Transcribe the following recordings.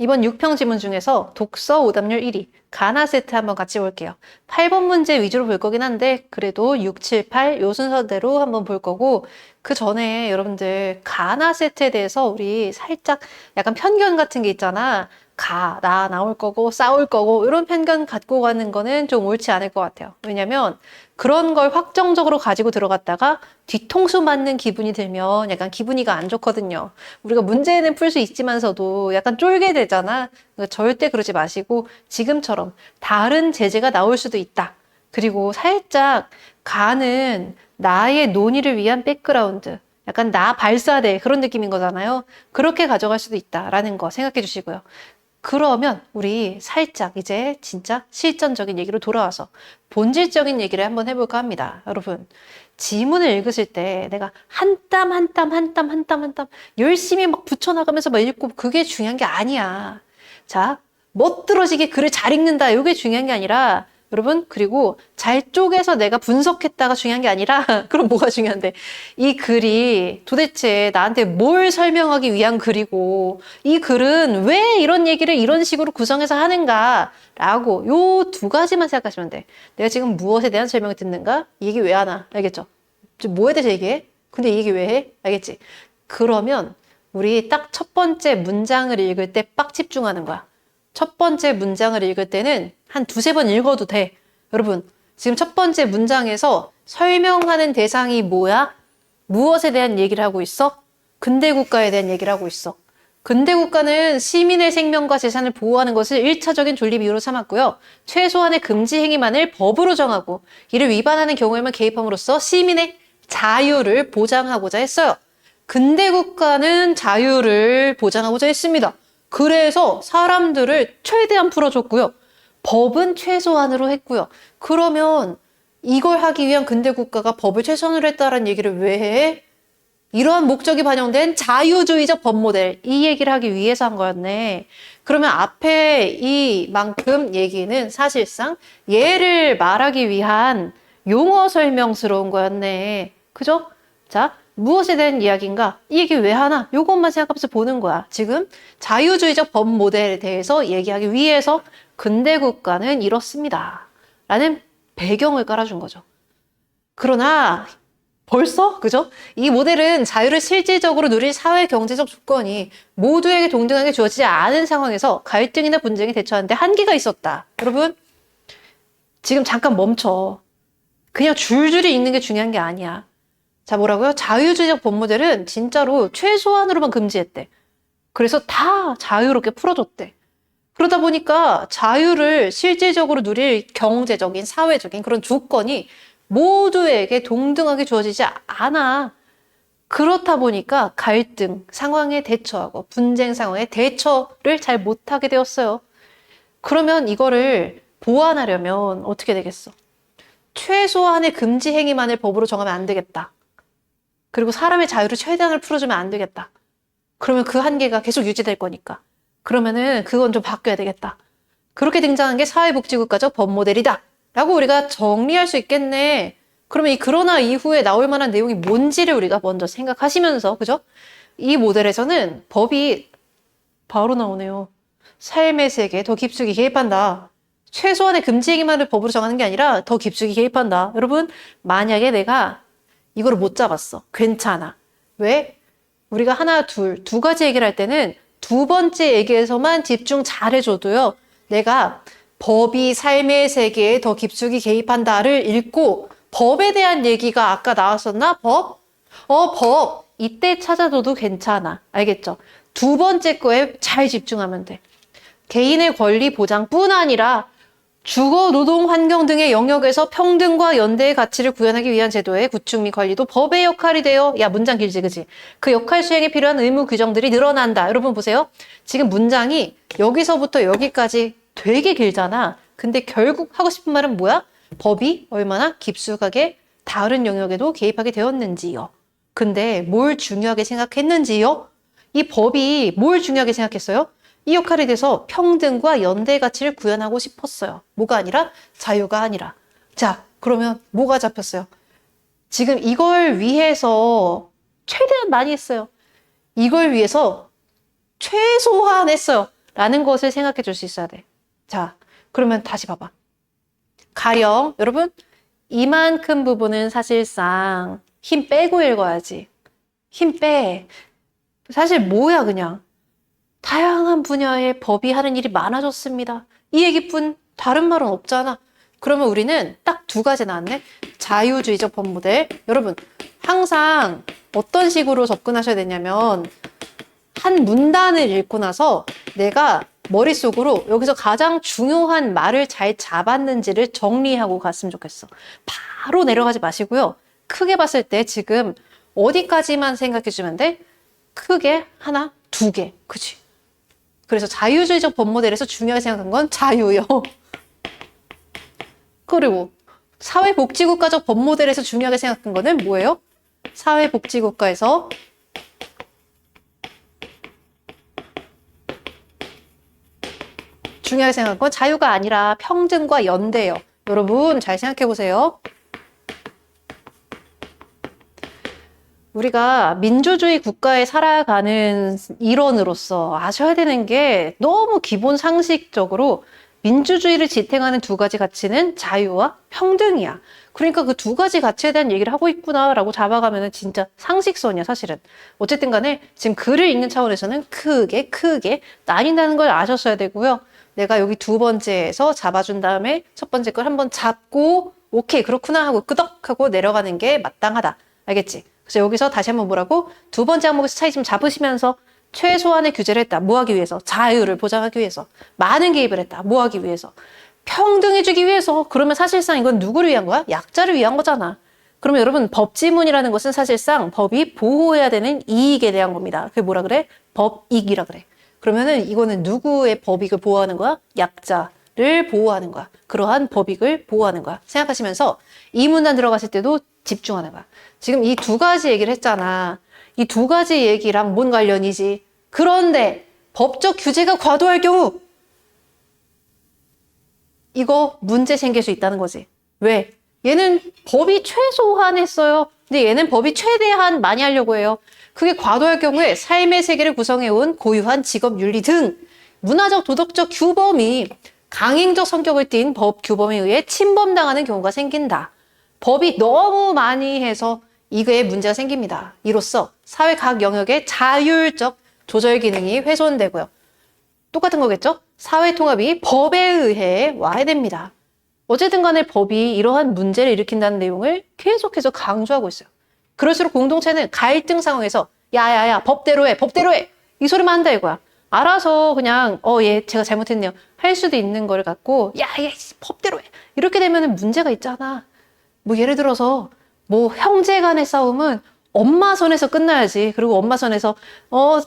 이번 6평 지문 중에서 독서 오답률 1위, 가나 세트 한번 같이 볼게요. 8번 문제 위주로 볼 거긴 한데 그래도 6, 7, 8 요 순서대로 한번 볼 거고 그 전에 여러분들 가나 세트에 대해서 우리 살짝 약간 편견 같은 게 있잖아. 나 나올 거고 싸울 거고 이런 편견 갖고 가는 거는 좀 옳지 않을 것 같아요. 왜냐면 그런 걸 확정적으로 가지고 들어갔다가 뒤통수 맞는 기분이 들면 약간 기분이가 안 좋거든요. 우리가 문제는 풀 수 있지만서도 약간 쫄게 되잖아. 그러니까 절대 그러지 마시고 지금처럼 다른 제재가 나올 수도 있다. 그리고 살짝 가는 나의 논의를 위한 백그라운드. 약간 나 발사대 그런 느낌인 거잖아요. 그렇게 가져갈 수도 있다라는 거 생각해 주시고요. 그러면 우리 살짝 이제 진짜 실전적인 얘기로 돌아와서 본질적인 얘기를 한번 해볼까 합니다. 여러분, 지문을 읽으실 때 내가 한 땀 한 땀 한 땀 한 땀 한 땀 열심히 막 붙여나가면서 막 읽고 그게 중요한 게 아니야. 자, 멋들어지게 글을 잘 읽는다. 이게 중요한 게 아니라 여러분, 그리고 잘 쪼개서 내가 분석했다가 중요한 게 아니라 그럼 뭐가 중요한데 이 글이 도대체 나한테 뭘 설명하기 위한 글이고 이 글은 왜 이런 얘기를 이런 식으로 구성해서 하는가 라고 요 두 가지만 생각하시면 돼. 내가 지금 무엇에 대한 설명을 듣는가? 이 얘기 왜 하나? 알겠죠? 지금 뭐에 대해서 얘기해? 근데 이 얘기 왜 해? 알겠지? 그러면 우리 딱 첫 번째 문장을 읽을 때 빡 집중하는 거야. 첫 번째 문장을 읽을 때는 한 두세 번 읽어도 돼. 여러분, 지금 첫 번째 문장에서 설명하는 대상이 뭐야? 무엇에 대한 얘기를 하고 있어? 근대국가에 대한 얘기를 하고 있어. 근대국가는 시민의 생명과 재산을 보호하는 것을 1차적인 존립 이유로 삼았고요. 최소한의 금지 행위만을 법으로 정하고 이를 위반하는 경우에만 개입함으로써 시민의 자유를 보장하고자 했어요. 근대국가는 자유를 보장하고자 했습니다. 그래서 사람들을 최대한 풀어줬고요. 법은 최소한으로 했고요. 그러면 이걸 하기 위한 근대국가가 법을 최소한으로 했다는 얘기를 왜 해? 이러한 목적이 반영된 자유주의적 법 모델, 이 얘기를 하기 위해서 한 거였네. 그러면 앞에 이만큼 얘기는 사실상 얘를 말하기 위한 용어 설명스러운 거였네. 그죠? 자, 무엇에 대한 이야기인가? 이 얘기 왜 하나? 요것만 생각하면서 보는 거야. 지금 자유주의적 법 모델에 대해서 얘기하기 위해서 근대국가는 이렇습니다. 라는 배경을 깔아준 거죠. 그러나 벌써? 그죠? 이 모델은 자유를 실질적으로 누릴 사회 경제적 조건이 모두에게 동등하게 주어지지 않은 상황에서 갈등이나 분쟁에 대처하는데 한계가 있었다. 여러분, 지금 잠깐 멈춰. 그냥 줄줄이 읽는 게 중요한 게 아니야. 자, 뭐라고요? 자유주의적 법 모델은 진짜로 최소한으로만 금지했대. 그래서 다 자유롭게 풀어줬대. 그러다 보니까 자유를 실질적으로 누릴 경제적인, 사회적인 그런 조건이 모두에게 동등하게 주어지지 않아. 그렇다 보니까 갈등 상황에 대처하고 분쟁 상황에 대처를 잘 못하게 되었어요. 그러면 이거를 보완하려면 어떻게 되겠어? 최소한의 금지 행위만을 법으로 정하면 안 되겠다. 그리고 사람의 자유를 최대한을 풀어주면 안 되겠다. 그러면 그 한계가 계속 유지될 거니까. 그러면은 그건 좀 바뀌어야 되겠다. 그렇게 등장한 게 사회복지국가적 법 모델이다. 라고 우리가 정리할 수 있겠네. 그러면 이 그러나 이후에 나올 만한 내용이 뭔지를 우리가 먼저 생각하시면서, 그죠? 이 모델에서는 법이 바로 나오네요. 삶의 세계에 더 깊숙이 개입한다. 최소한의 금지 행위만을 법으로 정하는 게 아니라 더 깊숙이 개입한다. 여러분, 만약에 내가 이거를 못 잡았어. 괜찮아. 왜? 우리가 하나, 두 가지 얘기를 할 때는 두 번째 얘기에서만 집중 잘 해줘도요. 내가 법이 삶의 세계에 더 깊숙이 개입한다를 읽고 법에 대한 얘기가 아까 나왔었나? 법? 법. 이때 찾아둬도 괜찮아. 알겠죠? 두 번째 거에 잘 집중하면 돼. 개인의 권리 보장뿐 아니라 주거, 노동, 환경 등의 영역에서 평등과 연대의 가치를 구현하기 위한 제도의 구축 및 관리도 법의 역할이 되어, 야, 문장 길지, 그지? 그 역할 수행에 필요한 의무 규정들이 늘어난다. 여러분 보세요. 지금 문장이 여기서부터 여기까지 되게 길잖아. 근데 결국 하고 싶은 말은 뭐야? 법이 얼마나 깊숙하게 다른 영역에도 개입하게 되었는지요. 근데 뭘 중요하게 생각했는지요? 이 법이 뭘 중요하게 생각했어요? 이 역할에 대해서 평등과 연대 가치를 구현하고 싶었어요. 뭐가 아니라 자유가 아니라. 자, 그러면 뭐가 잡혔어요? 지금 이걸 위해서 최대한 많이 했어요. 이걸 위해서 최소한 했어요. 라는 것을 생각해 줄 수 있어야 돼. 자, 그러면 다시 봐봐. 가령, 여러분, 이만큼 부분은 사실상 힘 빼고 읽어야지. 힘 빼. 사실 뭐야, 그냥. 다양한 분야의 법이 하는 일이 많아졌습니다. 이 얘기뿐 다른 말은 없잖아. 그러면 우리는 딱 두 가지 나왔네. 자유주의적 법 모델. 여러분, 항상 어떤 식으로 접근하셔야 되냐면 한 문단을 읽고 나서 내가 머릿속으로 여기서 가장 중요한 말을 잘 잡았는지를 정리하고 갔으면 좋겠어. 바로 내려가지 마시고요. 크게 봤을 때 지금 어디까지만 생각해 주면 돼? 크게 하나, 두 개. 그치? 그래서 자유주의적 법 모델에서 중요하게 생각한 건 자유요. 그리고 사회복지국가적 법 모델에서 중요하게 생각한 거는 뭐예요? 사회복지국가에서 중요하게 생각한 건 자유가 아니라 평등과 연대예요. 여러분 잘 생각해 보세요. 우리가 민주주의 국가에 살아가는 일원으로서 아셔야 되는 게 너무 기본 상식적으로 민주주의를 지탱하는 두 가지 가치는 자유와 평등이야. 그러니까 그 두 가지 가치에 대한 얘기를 하고 있구나라고 잡아가면 진짜 상식선이야, 사실은. 어쨌든 간에 지금 글을 읽는 차원에서는 크게 나뉜다는 걸 아셨어야 되고요. 내가 여기 두 번째에서 잡아준 다음에 첫 번째 걸 한번 잡고 오케이, 그렇구나 하고 끄덕하고 내려가는 게 마땅하다. 알겠지? 그래서 여기서 다시 한번 뭐라고? 두 번째 항목에서 차이점 잡으시면서 최소한의 규제를 했다. 뭐 하기 위해서? 자유를 보장하기 위해서. 많은 개입을 했다. 뭐 하기 위해서? 평등해주기 위해서. 그러면 사실상 이건 누구를 위한 거야? 약자를 위한 거잖아. 그러면 여러분 법지문이라는 것은 사실상 법이 보호해야 되는 이익에 대한 겁니다. 그게 뭐라 그래? 법익이라 그래. 그러면은 이거는 누구의 법익을 보호하는 거야? 약자를 보호하는 거야. 그러한 법익을 보호하는 거야. 생각하시면서 이 문단 들어갔을 때도 집중하는 거야. 지금 이 두 가지 얘기를 했잖아. 이 두 가지 얘기랑 뭔 관련이지? 그런데 법적 규제가 과도할 경우 이거 문제 생길 수 있다는 거지. 왜? 얘는 법이 최소한 했어요. 근데 얘는 법이 최대한 많이 하려고 해요. 그게 과도할 경우에 삶의 세계를 구성해온 고유한 직업 윤리 등 문화적 도덕적 규범이 강행적 성격을 띤 법 규범에 의해 침범당하는 경우가 생긴다. 법이 너무 많이 해서 이거에 문제가 생깁니다. 이로써 사회 각 영역의 자율적 조절 기능이 훼손되고요. 똑같은 거겠죠? 사회 통합이 법에 의해 와야 됩니다. 어쨌든 간에 법이 이러한 문제를 일으킨다는 내용을 계속해서 강조하고 있어요. 그럴수록 공동체는 갈등 상황에서 야야야 법대로 해 법대로 해 이 소리만 한다 이거야. 알아서 그냥 얘 제가 잘못했네요 할 수도 있는 걸 갖고 야야 법대로 해 이렇게 되면 문제가 있잖아. 뭐 예를 들어서 뭐 형제 간의 싸움은 엄마 선에서 끝나야지. 그리고 엄마 선에서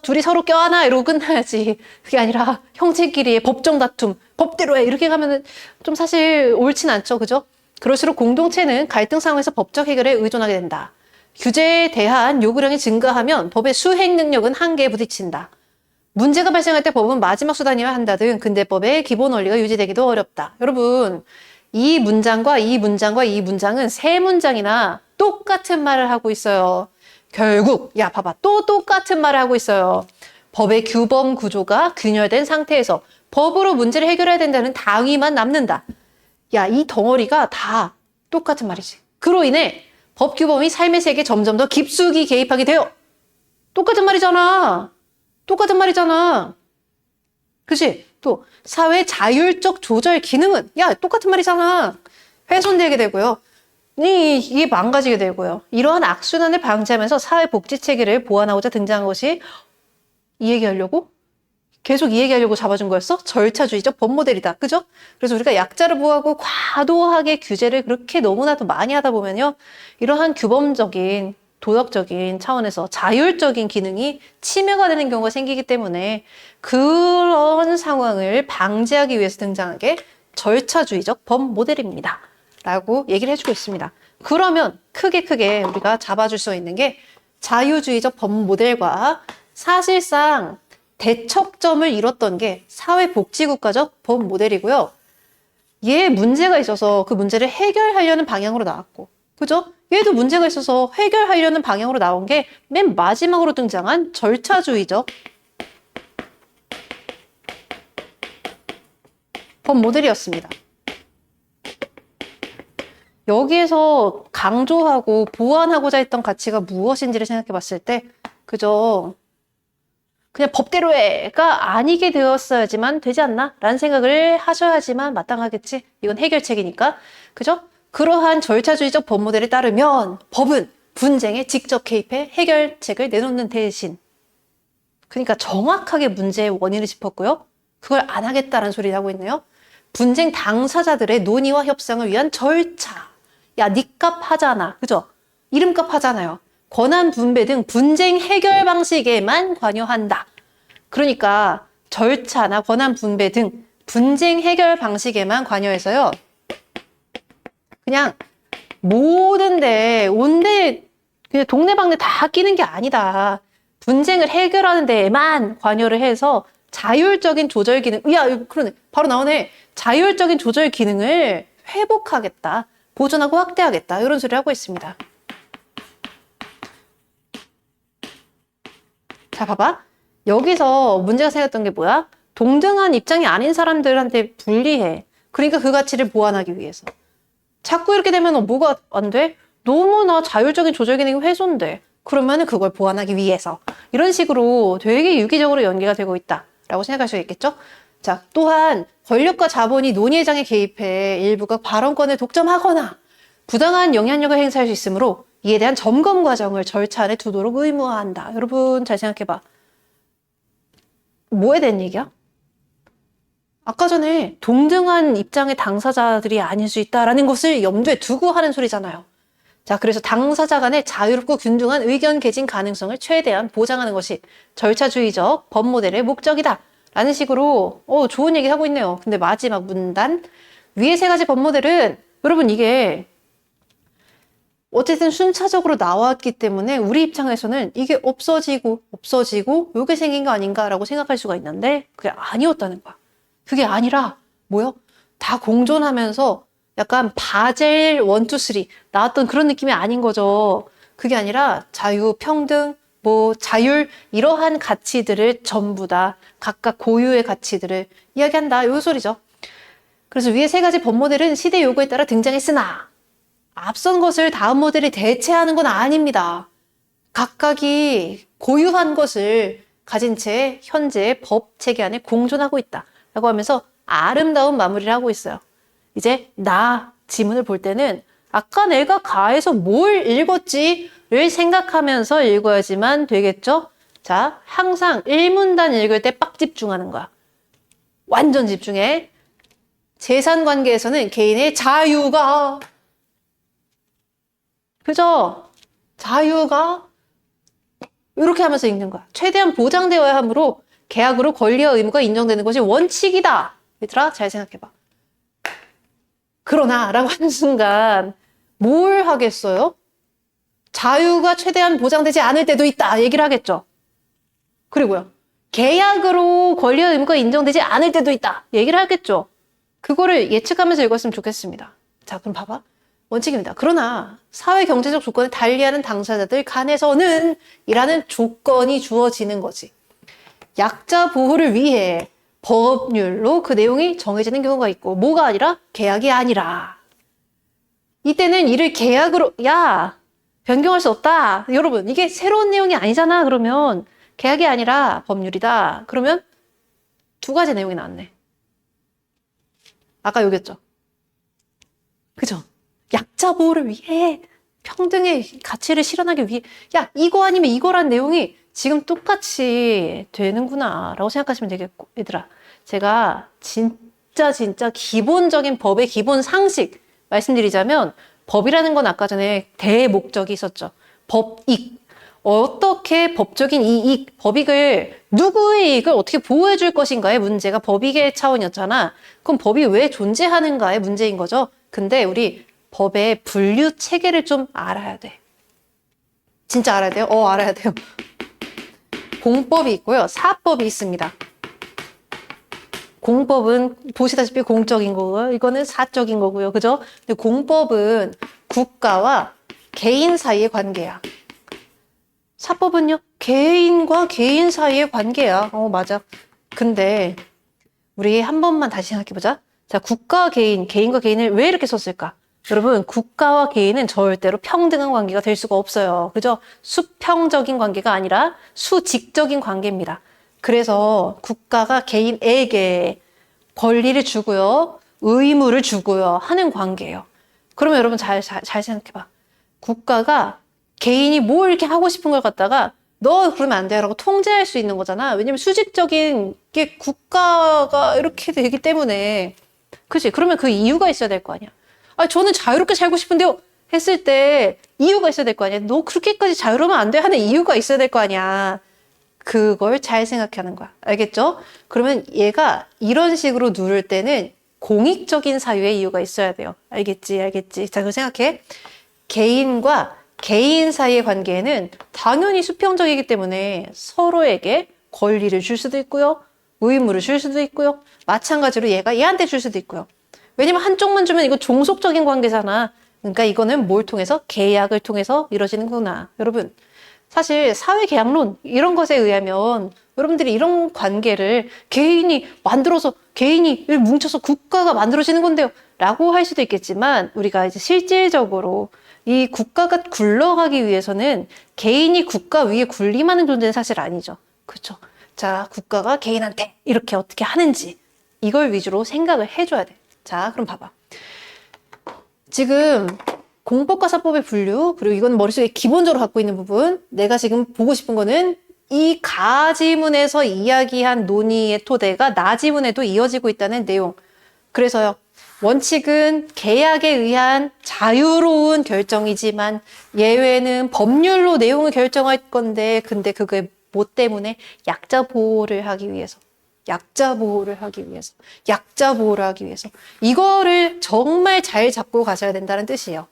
둘이 서로 껴안아 이러고 끝나야지. 그게 아니라 형제끼리의 법정 다툼 법대로 해 이렇게 가면은 좀 사실 옳진 않죠. 그죠? 그럴수록 공동체는 갈등 상황에서 법적 해결에 의존하게 된다. 규제에 대한 요구량이 증가하면 법의 수행 능력은 한계에 부딪힌다. 문제가 발생할 때 법은 마지막 수단이어야 한다 등 근대법의 기본 원리가 유지되기도 어렵다. 여러분 이 문장과 이 문장과 이 문장은 세 문장이나 똑같은 말을 하고 있어요. 결국 야 봐봐 또 똑같은 말을 하고 있어요. 법의 규범 구조가 균열된 상태에서 법으로 문제를 해결해야 된다는 당위만 남는다. 야 이 덩어리가 다 똑같은 말이지. 그로 인해 법 규범이 삶의 세계에 점점 더 깊숙이 개입하게 돼요. 똑같은 말이잖아. 똑같은 말이잖아. 그치? 또 사회 자율적 조절 기능은 야 똑같은 말이잖아. 훼손되게 되고요. 이게 망가지게 되고요. 이러한 악순환을 방지하면서 사회복지 체계를 보완하고자 등장한 것이 이 얘기하려고? 계속 이 얘기하려고 잡아준 거였어? 절차주의적 법 모델이다. 그죠? 그래서 우리가 약자를 보호하고 과도하게 규제를 그렇게 너무나도 많이 하다 보면요. 이러한 규범적인 도덕적인 차원에서 자율적인 기능이 침해가 되는 경우가 생기기 때문에 그런 상황을 방지하기 위해서 등장한 게 절차주의적 법 모델입니다. 라고 얘기를 해주고 있습니다. 그러면 크게 우리가 잡아줄 수 있는 게 자유주의적 법 모델과 사실상 대척점을 이뤘던 게 사회복지국가적 법 모델이고요. 얘 문제가 있어서 그 문제를 해결하려는 방향으로 나왔고, 그죠? 얘도 문제가 있어서 해결하려는 방향으로 나온 게 맨 마지막으로 등장한 절차주의적 법 모델이었습니다. 여기에서 강조하고 보완하고자 했던 가치가 무엇인지를 생각해 봤을 때, 그저 그냥 법대로 해가 아니게 되었어야지만 되지 않나? 라는 생각을 하셔야지만 마땅하겠지. 이건 해결책이니까. 그죠? 그러한 절차주의적 법 모델에 따르면 법은 분쟁에 직접 개입해 해결책을 내놓는 대신, 그러니까 정확하게 문제의 원인을 짚었고요. 그걸 안 하겠다는 소리를 하고 있네요. 분쟁 당사자들의 논의와 협상을 위한 절차. 야, 니값 하잖아. 그죠? 이름값 하잖아요. 권한 분배 등 분쟁 해결 방식에만 관여한다. 그러니까 절차나 권한 분배 등 분쟁 해결 방식에만 관여해서요. 그냥 모든데 온데 그냥 동네방네 다 끼는 게 아니다. 분쟁을 해결하는 데에만 관여를 해서 자율적인 조절 기능, 야, 그러네. 바로 나오네. 자율적인 조절 기능을 회복하겠다. 보존하고 확대하겠다. 이런 소리를 하고 있습니다. 자, 봐봐. 여기서 문제가 생겼던 게 뭐야? 동등한 입장이 아닌 사람들한테 불리해. 그러니까 그 가치를 보완하기 위해서. 자꾸 이렇게 되면 뭐가 안 돼? 너무나 자율적인 조절 기능이 훼손돼. 그러면 그걸 보완하기 위해서. 이런 식으로 되게 유기적으로 연계가 되고 있다라고 생각할 수 있겠죠? 자, 또한 권력과 자본이 논의의 장에 개입해 일부가 발언권을 독점하거나 부당한 영향력을 행사할 수 있으므로 이에 대한 점검 과정을 절차 안에 두도록 의무화한다. 여러분 잘 생각해봐. 뭐에 대한 얘기야? 아까 전에 동등한 입장의 당사자들이 아닐 수 있다라는 것을 염두에 두고 하는 소리잖아요. 자, 그래서 당사자 간의 자유롭고 균등한 의견 개진 가능성을 최대한 보장하는 것이 절차주의적 법 모델의 목적이다. 라는 식으로 좋은 얘기 하고 있네요. 근데 마지막 문단 위의 세 가지 법 모델은 여러분 이게 어쨌든 순차적으로 나왔기 때문에 우리 입장에서는 이게 없어지고 요게 생긴 거 아닌가라고 생각할 수가 있는데 그게 아니었다는 거야. 그게 아니라 뭐요? 다 공존하면서 약간 바젤 1, 2, 3 나왔던 그런 느낌이 아닌 거죠. 그게 아니라 자유, 평등, 자율 이러한 가치들을 전부 다 각각 고유의 가치들을 이야기한다. 이 소리죠. 그래서 위의 세 가지 법 모델은 시대 요구에 따라 등장했으나 앞선 것을 다음 모델이 대체하는 건 아닙니다. 각각이 고유한 것을 가진 채 현재의 법 체계 안에 공존하고 있다. 라고 하면서 아름다운 마무리를 하고 있어요. 이제 나 지문을 볼 때는 아까 내가 가에서 뭘 읽었지를 생각하면서 읽어야지만 되겠죠? 자, 항상 1문단 읽을 때 빡 집중하는 거야. 완전 집중해. 재산관계에서는 개인의 자유가 그죠? 자유가 이렇게 하면서 읽는 거야. 최대한 보장되어야 하므로 계약으로 권리와 의무가 인정되는 것이 원칙이다. 얘들아 잘 생각해봐. 그러나 라고 하는 순간 뭘 하겠어요? 자유가 최대한 보장되지 않을 때도 있다 얘기를 하겠죠. 그리고요. 계약으로 권리와 의무가 인정되지 않을 때도 있다 얘기를 하겠죠. 그거를 예측하면서 읽었으면 좋겠습니다. 자, 그럼 봐봐. 원칙입니다. 그러나 사회 경제적 조건을 달리하는 당사자들 간에서는 이라는 조건이 주어지는 거지. 약자 보호를 위해 법률로 그 내용이 정해지는 경우가 있고 뭐가 아니라 계약이 아니라 이때는 이를 계약으로 변경할 수 없다. 여러분 이게 새로운 내용이 아니잖아. 그러면 계약이 아니라 법률이다. 그러면 두 가지 내용이 나왔네. 아까 여기였죠. 그죠? 약자 보호를 위해 평등의 가치를 실현하기 위해 이거 아니면 이거란 내용이 지금 똑같이 되는구나 라고 생각하시면 되겠고 얘들아 제가 진짜 기본적인 법의 기본 상식 말씀드리자면 법이라는 건 아까 전에 대목적이 있었죠. 법익 어떻게 법적인 이익, 법익을 누구의 이익을 어떻게 보호해 줄 것인가의 문제가 법익의 차원이었잖아. 그럼 법이 왜 존재하는가의 문제인 거죠. 근데 우리 법의 분류 체계를 좀 알아야 돼. 진짜 알아야 돼요? 알아야 돼요. 공법이 있고요. 사법이 있습니다. 공법은 보시다시피 공적인 거고요. 이거는 사적인 거고요. 그죠? 근데 공법은 국가와 개인 사이의 관계야. 사법은요? 개인과 개인 사이의 관계야. 맞아. 근데 우리 한 번만 다시 생각해보자. 자, 국가와 개인, 개인과 개인을 왜 이렇게 썼을까? 여러분, 국가와 개인은 절대로 평등한 관계가 될 수가 없어요. 그죠? 수평적인 관계가 아니라 수직적인 관계입니다. 그래서 국가가 개인에게 권리를 주고요, 의무를 주고요 하는 관계예요. 그러면 여러분 잘 생각해봐. 국가가 개인이 뭐 이렇게 하고 싶은 걸 갖다가 너 그러면 안 돼라고 통제할 수 있는 거잖아. 왜냐면 수직적인 게 국가가 이렇게 되기 때문에. 그치? 그러면 그 이유가 있어야 될 거 아니야. 아, 저는 자유롭게 살고 싶은데요 했을 때 이유가 있어야 될 거 아니야. 너 그렇게까지 자유로우면 안 돼 하는 이유가 있어야 될 거 아니야. 그걸 잘 생각하는 거야. 알겠죠? 그러면 얘가 이런 식으로 누를 때는 공익적인 사유의 이유가 있어야 돼요. 알겠지? 알겠지? 자, 그거 생각해. 개인과 개인 사이의 관계에는 당연히 수평적이기 때문에 서로에게 권리를 줄 수도 있고요. 의무를 줄 수도 있고요. 마찬가지로 얘가 얘한테 줄 수도 있고요. 왜냐면 한쪽만 주면 이거 종속적인 관계잖아. 그러니까 이거는 뭘 통해서? 계약을 통해서 이루어지는구나. 여러분, 사실 사회계약론 이런 것에 의하면 여러분들이 이런 관계를 개인이 만들어서 개인이 뭉쳐서 국가가 만들어지는 건데요 라고 할 수도 있겠지만 우리가 이제 실질적으로 이 국가가 굴러가기 위해서는 개인이 국가 위에 군림하는 존재는 사실 아니죠. 그렇죠? 자, 국가가 개인한테 이렇게 어떻게 하는지 이걸 위주로 생각을 해줘야 돼. 자, 그럼 봐봐. 지금 공법과 사법의 분류, 그리고 이건 머릿속에 기본적으로 갖고 있는 부분, 내가 지금 보고 싶은 거는 이 가지문에서 이야기한 논의의 토대가 나지문에도 이어지고 있다는 내용. 그래서요, 원칙은 계약에 의한 자유로운 결정이지만 예외는 법률로 내용을 결정할 건데, 근데 그게 뭐 때문에? 약자 보호를 하기 위해서. 약자 보호를 하기 위해서. 약자 보호를 하기 위해서. 이거를 정말 잘 잡고 가셔야 된다는 뜻이에요.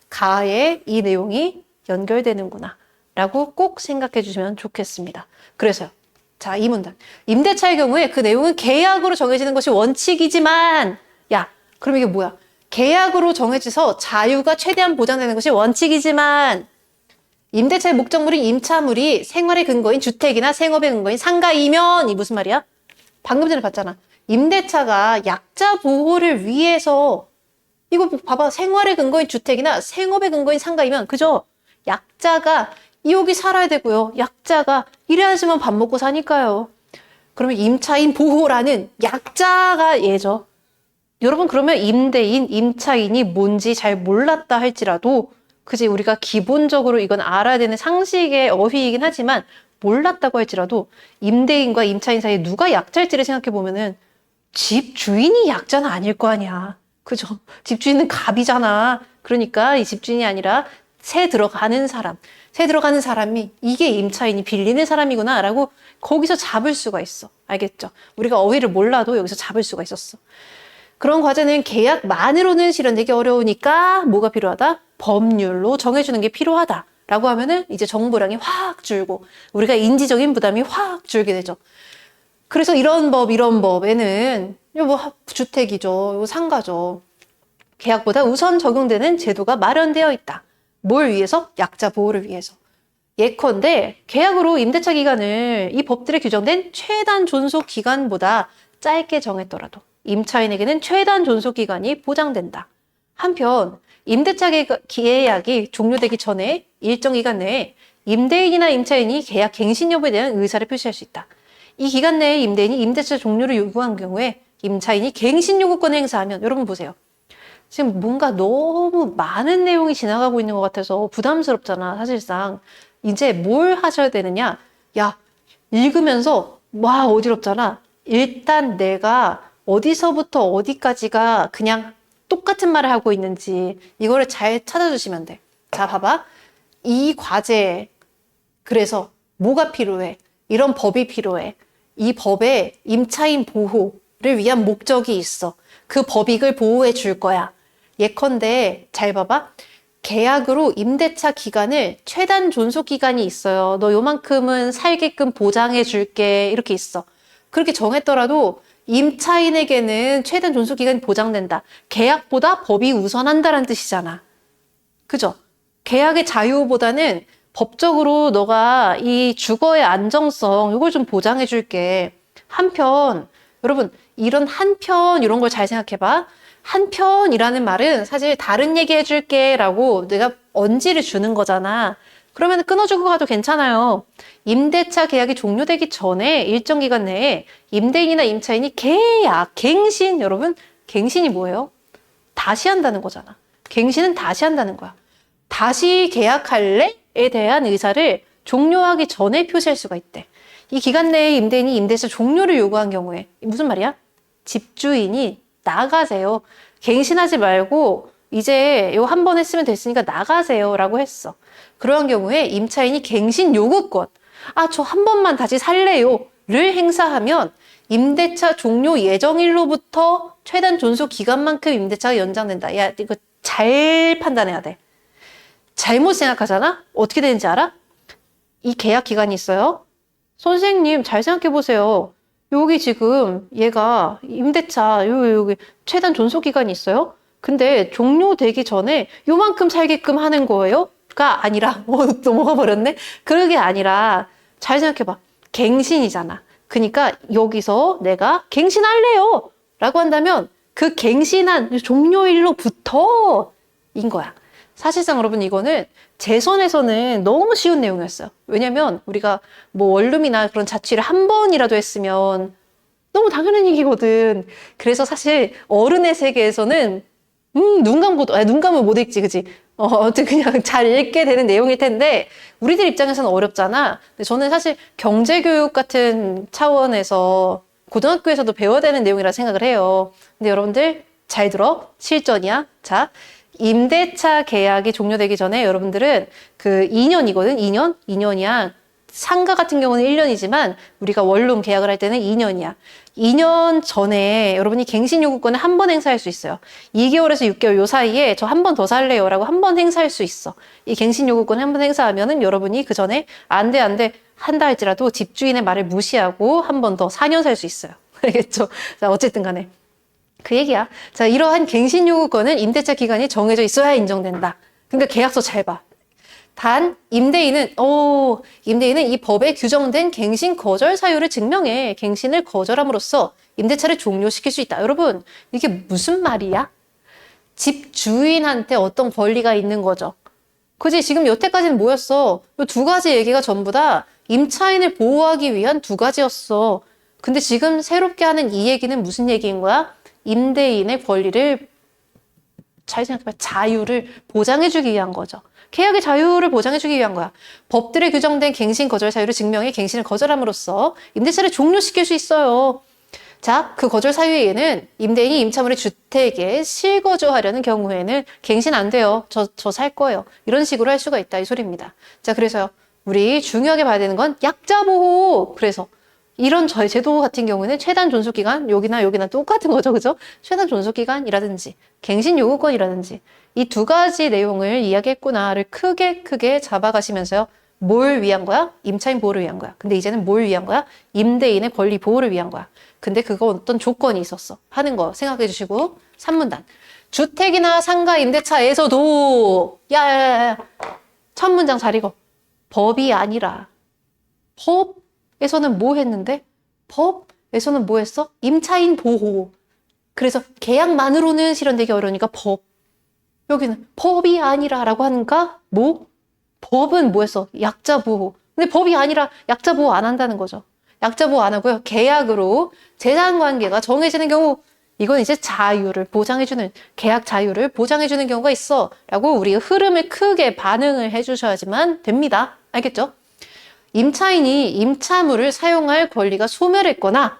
가에 이 내용이 연결되는구나 라고 꼭 생각해 주시면 좋겠습니다. 그래서요. 자, 이 문단. 임대차의 경우에 그 내용은 계약으로 정해지는 것이 원칙이지만 야, 그럼 이게 뭐야? 계약으로 정해져서 자유가 최대한 보장되는 것이 원칙이지만 임대차의 목적물인 임차물이 생활의 근거인 주택이나 생업의 근거인 상가이면 이 무슨 말이야? 방금 전에 봤잖아. 임대차가 약자 보호를 위해서 이거 봐봐. 생활의 근거인 주택이나 생업의 근거인 상가이면 그죠? 약자가 여기 살아야 되고요. 약자가 이래야지만 밥 먹고 사니까요. 그러면 임차인 보호라는 약자가 얘죠. 여러분 그러면 임대인, 임차인이 뭔지 잘 몰랐다 할지라도 그지 우리가 기본적으로 이건 알아야 되는 상식의 어휘이긴 하지만 몰랐다고 할지라도 임대인과 임차인 사이에 누가 약자일지를 생각해 보면은 집 주인이 약자는 아닐 거 아니야. 그죠? 집주인은 갑이잖아. 그러니까 이 집주인이 아니라 새 들어가는 사람이 이게 임차인이 빌리는 사람이구나 라고 거기서 잡을 수가 있어. 알겠죠? 우리가 어휘를 몰라도 여기서 잡을 수가 있었어. 그런 과제는 계약만으로는 실현되기 어려우니까 뭐가 필요하다? 법률로 정해주는 게 필요하다 라고 하면은 이제 정보량이 확 줄고 우리가 인지적인 부담이 확 줄게 되죠. 그래서 이런 법에는 뭐 주택이죠. 요 상가죠. 계약보다 우선 적용되는 제도가 마련되어 있다. 뭘 위해서? 약자 보호를 위해서. 예컨대 계약으로 임대차 기간을 이 법들에 규정된 최단 존속 기간보다 짧게 정했더라도 임차인에게는 최단 존속 기간이 보장된다. 한편 임대차 계약이 종료되기 전에 일정 기간 내에 임대인이나 임차인이 계약 갱신 여부에 대한 의사를 표시할 수 있다. 이 기간 내에 임대인이 임대차 종료를 요구한 경우에 임차인이 갱신 요구권을 행사하면 여러분 보세요. 지금 뭔가 너무 많은 내용이 지나가고 있는 것 같아서 부담스럽잖아. 사실상 이제 뭘 하셔야 되느냐. 야, 읽으면서 와 어지럽잖아. 일단 내가 어디서부터 어디까지가 그냥 똑같은 말을 하고 있는지 이거를 잘 찾아주시면 돼. 자, 봐봐. 이 과제에 그래서 뭐가 필요해? 이런 법이 필요해. 이 법에 임차인 보호를 위한 목적이 있어. 그 법익을 보호해 줄 거야. 예컨대 잘 봐봐. 계약으로 임대차 기간을 최단 존속 기간이 있어요. 너 요만큼은 살게끔 보장해 줄게. 이렇게 있어. 그렇게 정했더라도 임차인에게는 최단 존속 기간이 보장된다. 계약보다 법이 우선한다는 뜻이잖아. 그죠? 계약의 자유보다는 법적으로 너가 이 주거의 안정성 이걸 좀 보장해 줄게. 한편 여러분 이런 한편 이런 걸 잘 생각해봐. 한편이라는 말은 사실 다른 얘기 해줄게 라고 내가 언지를 주는 거잖아. 그러면 끊어주고 가도 괜찮아요. 임대차 계약이 종료되기 전에 일정 기간 내에 임대인이나 임차인이 계약, 갱신, 여러분, 갱신이 뭐예요? 다시 한다는 거잖아. 갱신은 다시 한다는 거야. 다시 계약할래?에 대한 의사를 종료하기 전에 표시할 수가 있대. 이 기간 내에 임대인이 임대차 종료를 요구한 경우에 무슨 말이야? 집주인이 나가세요. 갱신하지 말고 이제 요 한 번 했으면 됐으니까 나가세요 라고 했어. 그러한 경우에 임차인이 갱신 요구권, 저 한 번만 다시 살래요 를 행사하면 임대차 종료 예정일로부터 최단 존속 기간만큼 임대차가 연장된다. 야, 이거 잘 판단해야 돼. 잘못 생각하잖아? 어떻게 되는지 알아? 이 계약 기간이 있어요. 선생님, 잘 생각해 보세요. 여기 지금 얘가 임대차 여기 최단 존속 기간이 있어요. 근데 종료되기 전에 요만큼 살게끔 하는 거예요?가 아니라 넘어가 버렸네. 그게 아니라 잘 생각해 봐. 갱신이잖아. 그러니까 여기서 내가 갱신할래요 라고 한다면 그 갱신한 종료일로부터인 거야. 사실상 여러분 이거는 재선에서는 너무 쉬운 내용이었어요. 왜냐면 우리가 뭐 원룸이나 그런 자취를 한 번이라도 했으면 너무 당연한 얘기거든. 그래서 사실 어른의 세계에서는 눈 감으면 못 읽지, 그치? 그냥 잘 읽게 되는 내용일 텐데 우리들 입장에서는 어렵잖아. 근데 저는 사실 경제교육 같은 차원에서 고등학교에서도 배워야 되는 내용이라 생각을 해요. 근데 여러분들 잘 들어. 실전이야. 자, 임대차 계약이 종료되기 전에 여러분들은 그 2년이거든. 2년이야. 상가 같은 경우는 1년이지만 우리가 원룸 계약을 할 때는 2년이야. 2년 전에 여러분이 갱신 요구권을 한 번 행사할 수 있어요. 2개월에서 6개월 요 사이에 저 한 번 더 살래요 라고 한 번 행사할 수 있어. 이 갱신 요구권을 한 번 행사하면은 여러분이 그 전에 안 돼 한다 할지라도 집주인의 말을 무시하고 한 번 더 4년 살 수 있어요. 알겠죠? 자, 어쨌든 간에 그 얘기야. 자, 이러한 갱신 요구권은 임대차 기간이 정해져 있어야 인정된다. 그러니까 계약서 잘 봐. 단 임대인은 이 법에 규정된 갱신 거절 사유를 증명해 갱신을 거절함으로써 임대차를 종료시킬 수 있다. 여러분, 이게 무슨 말이야? 집주인한테 어떤 권리가 있는 거죠. 그지? 지금 여태까지는 뭐였어? 이 두 가지 얘기가 전부 다 임차인을 보호하기 위한 두 가지였어. 근데 지금 새롭게 하는 이 얘기는 무슨 얘기인 거야? 임대인의 권리를 잘 생각해봐. 자유를 보장해주기 위한 거죠. 계약의 자유를 보장해주기 위한 거야. 법들에 규정된 갱신 거절 사유를 증명해 갱신을 거절함으로써 임대차를 종료시킬 수 있어요. 자, 그 거절 사유에는 임대인이 임차물의 주택에 실거주하려는 경우에는 갱신 안 돼요. 저 살 거예요. 이런 식으로 할 수가 있다 이 소리입니다. 자, 그래서요. 우리 중요하게 봐야 되는 건 약자 보호. 그래서 이런 저희 제도 같은 경우는 최단 존속 기간 여기나 똑같은 거죠. 그죠? 최단 존속 기간이라든지 갱신 요구권이라든지 이 두 가지 내용을 이야기했구나를 크게 잡아가시면서요. 뭘 위한 거야? 임차인 보호를 위한 거야. 근데 이제는 뭘 위한 거야? 임대인의 권리 보호를 위한 거야. 근데 그거 어떤 조건이 있었어. 하는 거 생각해 주시고 3문단. 주택이나 상가 임대차에서도 야. 첫 문장 잘 읽어. 법이 아니라 법에서는 뭐 했는데? 법에서는 뭐 했어? 임차인 보호. 그래서 계약만으로는 실현되기 어려우니까 법. 여기는 법이 아니라 라고 하니까 뭐? 법은 뭐 했어? 약자 보호. 근데 법이 아니라 약자 보호 안 한다는 거죠. 약자 보호 안 하고요. 계약으로 재산 관계가 정해지는 경우 이건 이제 자유를 보장해주는 계약 자유를 보장해주는 경우가 있어 라고 우리 흐름을 크게 반응을 해주셔야지만 됩니다. 알겠죠? 임차인이 임차물을 사용할 권리가 소멸했거나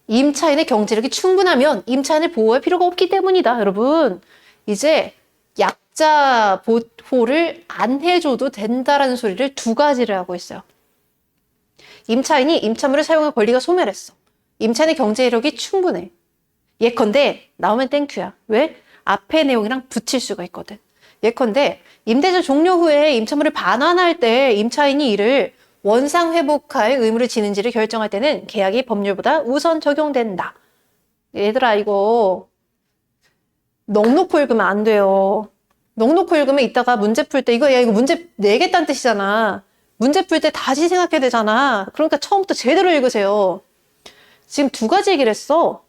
임차인의 경제력이 충분하면 임차인을 보호할 필요가 없기 때문이다. 여러분 이제 약자 보호를 안 해줘도 된다라는 소리를 두 가지를 하고 있어요. 임차인이 임차물을 사용할 권리가 소멸했어. 임차인의 경제력이 충분해. 예컨대 나오면 땡큐야. 왜? 앞에 내용이랑 붙일 수가 있거든. 예컨대 임대차 종료 후에 임차물을 반환할 때 임차인이 이를 원상 회복할 의무를 지는지를 결정할 때는 계약이 법률보다 우선 적용된다. 얘들아 이거 넉넉히 읽으면 안 돼요. 넉넉히 읽으면 이따가 문제 풀 때 이거 문제 내겠다는 뜻이잖아. 문제 풀 때 다시 생각해야 되잖아. 그러니까 처음부터 제대로 읽으세요. 지금 두 가지 얘기를 했어.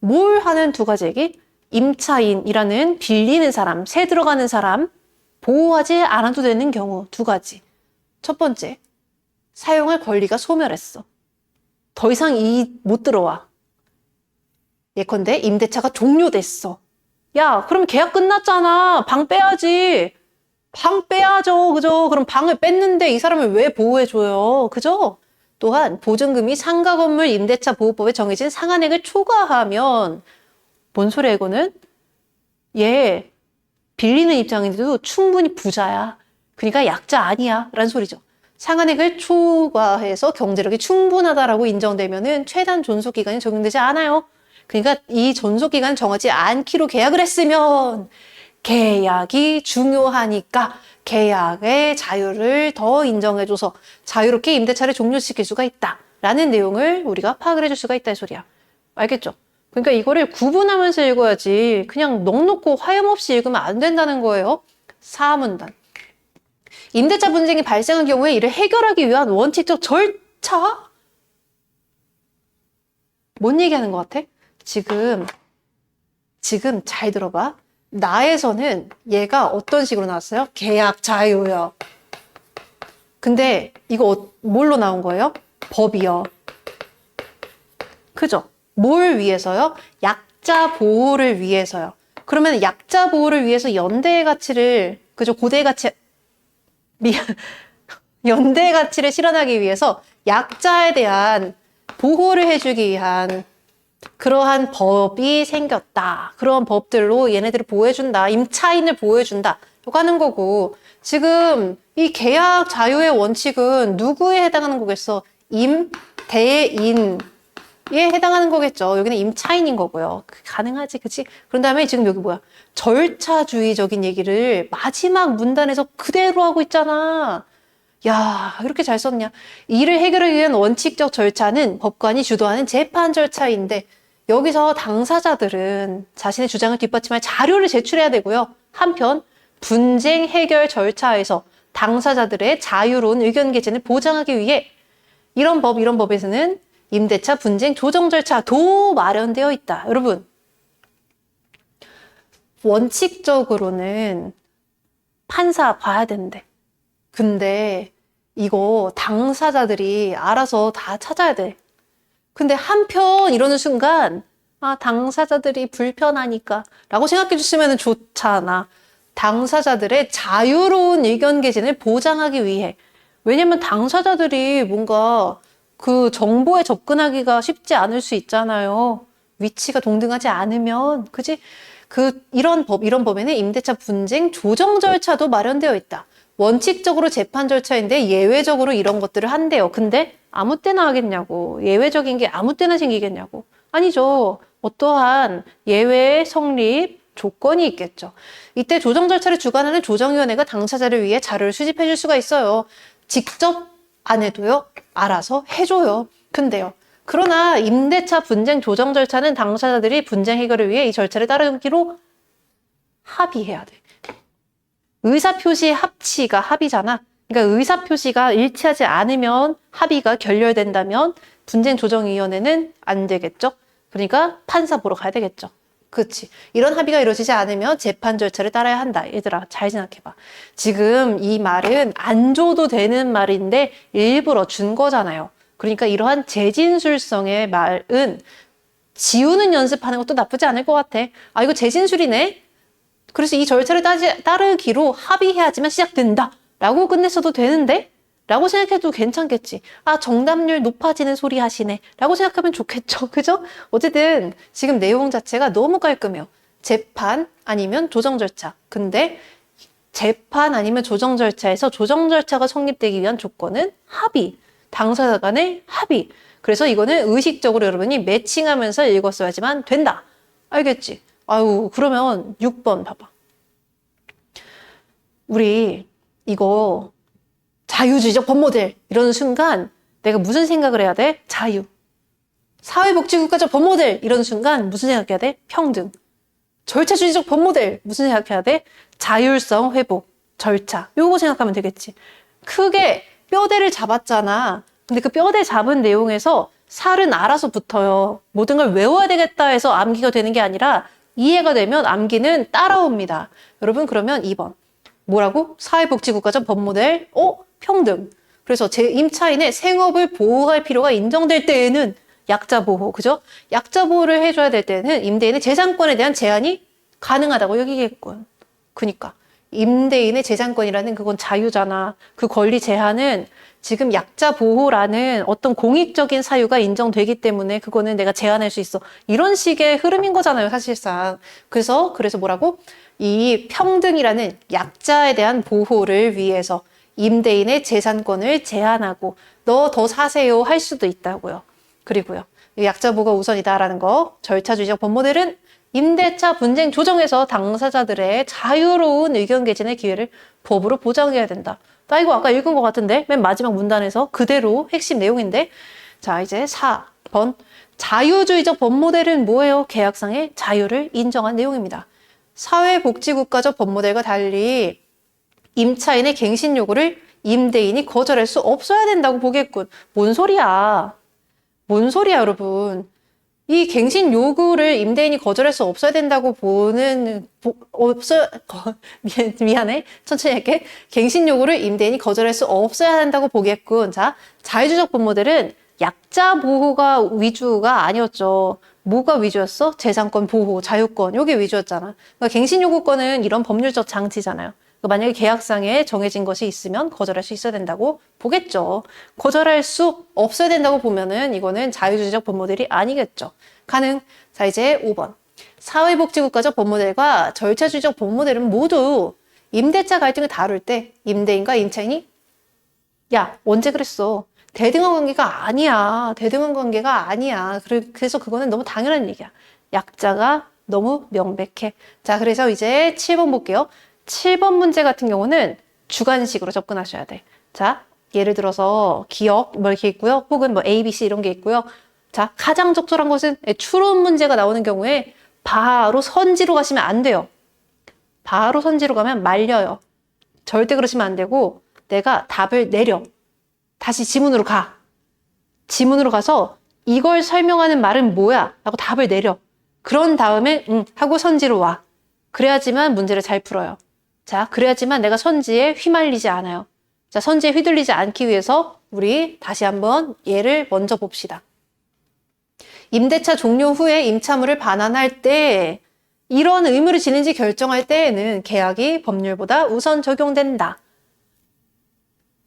뭘 하는 두 가지 얘기? 임차인이라는 빌리는 사람, 새 들어가는 사람, 보호하지 않아도 되는 경우 두 가지. 첫 번째, 사용할 권리가 소멸했어. 더 이상 못 들어와. 예컨대 임대차가 종료됐어. 야, 그럼 계약 끝났잖아. 방 빼야지. 방 빼야죠. 그죠? 그럼 방을 뺐는데 이 사람을 왜 보호해줘요? 그죠? 또한 보증금이 상가 건물 임대차 보호법에 정해진 상한액을 초과하면 뭔 소리야 이거는? 얘 빌리는 입장인데도 충분히 부자야. 그러니까 약자 아니야 라는 소리죠. 상한액을 초과해서 경제력이 충분하다라고 인정되면은 최단 존속기간이 적용되지 않아요. 그러니까 이 존속기간 정하지 않기로 계약을 했으면 계약이 중요하니까 계약의 자유를 더 인정해줘서 자유롭게 임대차를 종료시킬 수가 있다 라는 내용을 우리가 파악을 해줄 수가 있다 이 소리야. 알겠죠? 그러니까 이거를 구분하면서 읽어야지 그냥 넉넉고 화염없이 읽으면 안 된다는 거예요. 사문단. 임대차 분쟁이 발생한 경우에 이를 해결하기 위한 원칙적 절차? 뭔 얘기하는 것 같아? 지금 잘 들어봐. 나에서는 얘가 어떤 식으로 나왔어요? 계약 자유요. 근데 이거 뭘로 나온 거예요? 법이요. 그죠? 뭘 위해서요? 약자 보호를 위해서요. 그러면 약자 보호를 위해서 연대의 가치를, 그죠? 고대의 가치, 연대의 가치를 실현하기 위해서 약자에 대한 보호를 해주기 위한 그러한 법이 생겼다. 그런 법들로 얘네들을 보호해준다. 임차인을 보호해준다. 이거 하는 거고, 지금 이 계약 자유의 원칙은 누구에 해당하는 거겠어? 임대인에 해당하는 거겠죠. 여기는 임차인인 거고요. 가능하지, 그치? 그런 다음에 지금 여기 뭐야? 절차주의적인 얘기를 마지막 문단에서 그대로 하고 있잖아. 야, 이렇게 잘 썼냐? 이를 해결하기 위한 원칙적 절차는 법관이 주도하는 재판 절차인데 여기서 당사자들은 자신의 주장을 뒷받침할 자료를 제출해야 되고요. 한편 분쟁 해결 절차에서 당사자들의 자유로운 의견 개진을 보장하기 위해 이런 법에서는 임대차 분쟁 조정 절차도 마련되어 있다. 여러분, 원칙적으로는 판사 봐야 되는데 근데 이거 당사자들이 알아서 다 찾아야 돼. 근데 한편 이러는 순간 아, 당사자들이 불편하니까 라고 생각해 주시면 좋잖아. 당사자들의 자유로운 의견 개진을 보장하기 위해. 왜냐면 당사자들이 뭔가 그 정보에 접근하기가 쉽지 않을 수 있잖아요. 위치가 동등하지 않으면. 그지? 이런 법에는 임대차 분쟁 조정 절차도 마련되어 있다. 원칙적으로 재판 절차인데 예외적으로 이런 것들을 한대요. 근데 아무 때나 하겠냐고. 예외적인 게 아무 때나 생기겠냐고. 아니죠. 어떠한 예외의 성립 조건이 있겠죠. 이때 조정 절차를 주관하는 조정위원회가 당사자를 위해 자료를 수집해 줄 수가 있어요. 직접 안 해도요. 알아서 해줘요. 근데요. 그러나 임대차 분쟁 조정 절차는 당사자들이 분쟁 해결을 위해 이 절차를 따르기로 합의해야 돼. 의사표시 합치가 합의잖아. 그러니까 의사표시가 일치하지 않으면 합의가 결렬된다면 분쟁조정위원회는 안 되겠죠. 그러니까 판사 보러 가야 되겠죠. 그렇지. 이런 합의가 이루어지지 않으면 재판 절차를 따라야 한다. 얘들아, 잘 생각해봐. 지금 이 말은 안 줘도 되는 말인데 일부러 준 거잖아요. 그러니까 이러한 재진술성의 말은 지우는 연습하는 것도 나쁘지 않을 것 같아. 아, 이거 재진술이네? 그래서 이 절차를 따르기로 합의해야지만 시작된다 라고 끝냈어도 되는데? 라고 생각해도 괜찮겠지. 아, 정답률 높아지는 소리 하시네 라고 생각하면 좋겠죠. 그죠? 어쨌든 지금 내용 자체가 너무 깔끔해요. 재판 아니면 조정 절차. 근데 재판 아니면 조정 절차에서 조정 절차가 성립되기 위한 조건은 합의. 당사자 간의 합의. 그래서 이거는 의식적으로 여러분이 매칭하면서 읽었어야지만 된다. 알겠지? 아유, 그러면 6번 봐봐. 우리 이거 자유주의적 법모델 이러는 순간 내가 무슨 생각을 해야 돼? 자유. 사회복지국가적 법모델 이러는 순간 무슨 생각해야 돼? 평등. 절차주의적 법모델 무슨 생각해야 돼? 자율성 회복, 절차. 요거 생각하면 되겠지. 크게 뼈대를 잡았잖아. 근데 그 뼈대 잡은 내용에서 살은 알아서 붙어요. 모든 걸 외워야 되겠다 해서 암기가 되는 게 아니라 이해가 되면 암기는 따라옵니다. 여러분 그러면 2번. 뭐라고? 사회복지국가적 법모델, 평등. 그래서 임차인의 생업을 보호할 필요가 인정될 때에는 약자 보호, 그죠? 약자 보호를 해줘야 될 때는 임대인의 재산권에 대한 제한이 가능하다고 여기겠군. 그니까 임대인의 재산권이라는 그건 자유잖아. 그 권리 제한은 지금 약자 보호라는 어떤 공익적인 사유가 인정되기 때문에 그거는 내가 제한할 수 있어. 이런 식의 흐름인 거잖아요, 사실상. 그래서 뭐라고? 이 평등이라는 약자에 대한 보호를 위해서 임대인의 재산권을 제한하고 너 더 사세요 할 수도 있다고요. 그리고요. 약자 보호가 우선이다라는 거. 절차주의적 법모델은 임대차 분쟁 조정에서 당사자들의 자유로운 의견 개진의 기회를 법으로 보장해야 된다. 나 이거 아까 읽은 것 같은데 맨 마지막 문단에서 그대로 핵심 내용인데 자 이제 4번 자유주의적 법모델은 뭐예요? 계약상의 자유를 인정한 내용입니다. 사회복지국가적 법모델과 달리 임차인의 갱신 요구를 임대인이 거절할 수 없어야 된다고 보겠군. 뭔 소리야? 뭔 소리야 여러분? 이 갱신 요구를 임대인이 거절할 수 없어야 된다고 미안해. 천천히 할게. 갱신 요구를 임대인이 거절할 수 없어야 한다고 보겠군. 자, 자유주의적 법모델은 약자 보호가 위주가 아니었죠. 뭐가 위주였어? 재산권 보호, 자유권. 요게 위주였잖아. 그러니까 갱신 요구권은 이런 법률적 장치잖아요. 만약에 계약상에 정해진 것이 있으면 거절할 수 있어야 된다고 보겠죠. 거절할 수 없어야 된다고 보면은 이거는 자유주의적 법모델이 아니겠죠. 가능. 자, 이제 5번. 사회복지국가적 법모델과 절차주의적 법모델은 모두 임대차 갈등을 다룰 때 임대인과 임차인이 야, 언제 그랬어? 대등한 관계가 아니야. 대등한 관계가 아니야. 그래서 그거는 너무 당연한 얘기야. 약자가 너무 명백해. 자, 그래서 이제 7번 볼게요. 7번 문제 같은 경우는 주관식으로 접근하셔야 돼. 자, 예를 들어서 기억 뭐 이렇게 있고요. 혹은 뭐 A, B, C 이런 게 있고요. 자, 가장 적절한 것은 추론 문제가 나오는 경우에 바로 선지로 가시면 안 돼요. 바로 선지로 가면 말려요. 절대 그러시면 안 되고 내가 답을 내려. 다시 지문으로 가. 지문으로 가서 이걸 설명하는 말은 뭐야? 라고 답을 내려. 그런 다음에 하고 선지로 와. 그래야지만 문제를 잘 풀어요. 자, 그래야지만 내가 선지에 휘말리지 않아요. 자, 선지에 휘둘리지 않기 위해서 우리 다시 한번 예를 먼저 봅시다. 임대차 종료 후에 임차물을 반환할 때 이런 의무를 지는지 결정할 때에는 계약이 법률보다 우선 적용된다.